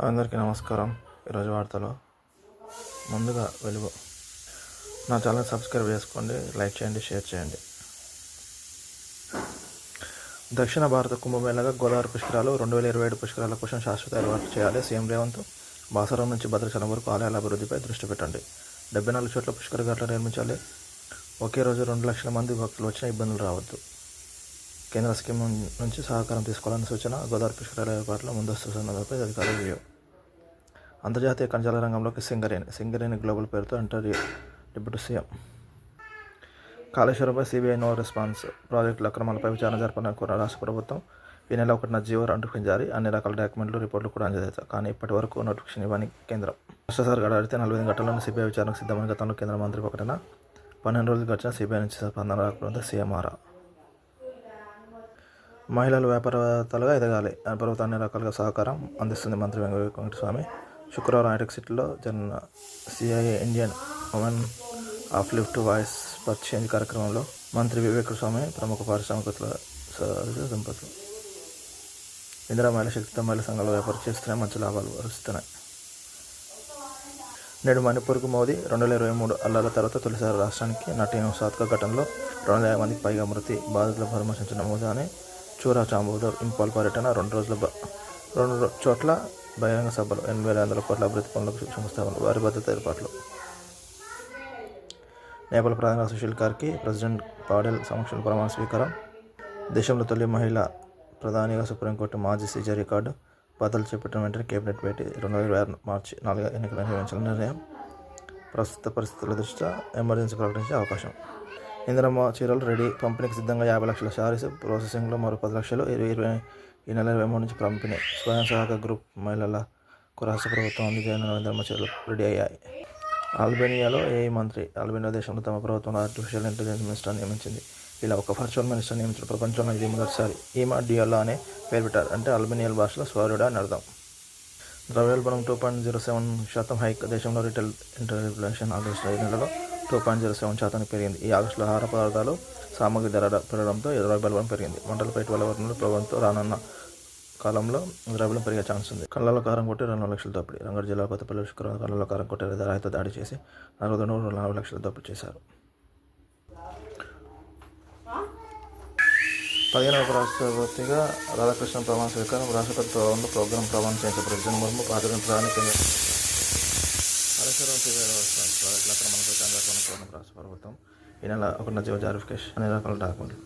అందరికీ నమస్కారం. ఈరోజు వార్తలో ముందుగా వెలుగు. నా ఛానల్ సబ్స్క్రైబ్ చేసుకోండి, లైక్ చేయండి, షేర్ చేయండి. దక్షిణ భారత కుంభమేళగా గోదావరి పుష్కరాలు 2027 పుష్కరాల కోసం శాశ్వత ఏర్పాట్లు చేయాలి. సీఎం రేవంత్. బాసరం నుంచి భద్రాచలం వరకు ఆలయాల అభివృద్ధిపై దృష్టి పెట్టండి. 74 చోట్ల పుష్కర ఘాట్లు నిర్మించాలి. ఒకే రోజు 2 లక్షల మంది భక్తులు వచ్చినా ఇబ్బందులు రావద్దు. కేంద్ర స్కీమ్ నుంచి సహకారం తీసుకోవాలని సూచన. గోదావరి పుష్కరాల ఏర్పాట్ల ముందస్తు సన్నద్ధపై అధికారుల రివ్యూ. అంతర్జాతీయ కణజాల రంగంలోకి సింగరేణి గ్లోబల్ పేరుతో ఎంటర్ డిప్యూటీ సీఎం. కాళేశ్వరంపై సిబిఐ నో రెస్పాన్స్. ప్రాజెక్టుల అక్రమాలపై విచారణ జరపనుకున్న రాష్ట్ర ప్రభుత్వం ఈ నెల 1న జీవో నోటిఫికేషన్ జారీ. అన్ని రకాల డాక్యుమెంట్లు, రిపోర్టులు కూడా అందజేశారు. కానీ ఇప్పటి వరకు నోటిఫికేషన్ ఇవ్వని కేంద్రం. రాష్ట్ర సర్కార్ అడిగితే 45 గంటల్లోనే సిబిఐ విచారణకు సిద్ధమని గతంలో కేంద్ర మంత్రి ప్రకటన. 12 రోజులు గడిచిన సిబిఐ నుంచి స్పందన రాకపోతే సీఎం ఆరా. మహిళలు వ్యాపారవేత్తలుగా ఎదగాలి. ప్రభుత్వం అన్ని రకాలుగా సహకారం అందిస్తుంది. మంత్రి వెంకటస్వామి. శుక్రవారం హైటెక్ సిటీలో జరిగిన CIA Indian women of lift voice for change కార్యక్రమంలో మంత్రి వెంకటస్వామి ప్రముఖ పారిశ్రామికవేత్తల దంపతులు. ఇందిరా మహిళా శక్తితో మహిళా సంఘాలు వ్యాపారం చేస్తున్నాయి, మంచి లాభాలు వస్తున్నాయి. నేడు మణిపూర్కు మోదీ. 2023 అల్లాల తర్వాత తొలిసారి రాష్ట్రానికి నటి హింసాత్మక ఘటనలో 250 మందికి పైగా మృతి. బాధితుల పరామర్శించిన మోదీ అని చూరా చాంబోదర్ ఇంపాల్ పర్యటన. 2 చోట్ల బహిరంగ సభలు. 8,500 కోట్ల అభివృద్ధి పనులకు సంస్థలు. వారి భద్రత ఏర్పాట్లు. నేపాల్ ప్రధాని సుశీల్ కార్కి ప్రెసిడెంట్ పాడెల్ సమక్షంలో ప్రమాణ స్వీకారం. దేశంలో తొలి మహిళా ప్రధానిగా సుప్రీంకోర్టు మాజీ సీజే రికార్డు బదులు చేపట్టిన వెంటనే కేబినెట్ భేటీ. 2026 మార్చి 4 ఎన్నికలు నిర్వహించాలని నిర్ణయం. ప్రస్తుత పరిస్థితుల దృష్ట్యా ఎమర్జెన్సీ ప్రకటించే అవకాశం. ఇందిరమ్మ చీరలు రెడీ. పంపిణీకి సిద్ధంగా 50 లక్షల శారీస్. ప్రాసెసింగ్లో మరో 10 లక్షలు. ఈ నెల 23 నుంచి పంపిణీ. స్వయం సహాయక గ్రూప్ మహిళలకు రాష్ట్ర ప్రభుత్వం అందజేయనున్న ఇందిరమ్మ చీరలు రెడీ అయ్యాయి. అల్బేనియాలో ఏఐ మంత్రి. అల్బేనియా దేశంలో తమ ప్రభుత్వంలో ఆర్టిఫిషియల్ ఇంటెలిజెన్స్ మినిస్టర్ నియమించింది. ఇలా ఒక వర్చువల్ మినిస్టర్ నియమించడం ప్రపంచంలో ఇది మొదటిసారి. ఈమా డియోలా అనే పేరు పెట్టారు. అంటే అల్బేనియన్ భాషలో సౌర్యుడు అని అర్థం. ద్రవ్యోల్బణం 2.07% హైక్. దేశంలో రిటైల్ ఇన్ఫ్లేషన్ ఆగస్టు నెలలో 2.07% పెరిగింది. ఈ ఆగస్టులో ఆహార పదార్థాలు సామగ్రి ధర పెరగడంతో ద్రవ్యోల్బణం పెరిగింది. మంటల పెట్టుబడి వలన ప్రభుత్వంతో రానున్న కాలంలో ద్రవ్యోల్బణం పెరిగే ఛాన్స్ ఉంది. కళ్ళలో కారం కొట్టి 2 లక్షల దోపిడీ. రంగారెడ్డి జిల్లా కొత్తపల్లి శుక్రవారం కళ్ళలో కారం కొట్టి రాయితో దాడి చేసి 4 లక్షల దోపిడీ చేశారు. 15వ ఉపరాష్ట్రపతిగా రాధాకృష్ణ ప్రమాణ స్వీకారం. రాష్ట్రపతి భవన్లో ప్రోగ్రాం ప్రమాణం చేసిన ప్రెసిడెంట్ ముర్ము. పార్లమెంట్ ప్రధాని కాళేశ్వరం ప్రాజెక్టుల అక్రమాలపై రాష్ట్ర ప్రభుత్వం ఈ నెల 1న జీవో జారిఫికేషన్. అన్ని రకాల డాక్యుమెంట్లు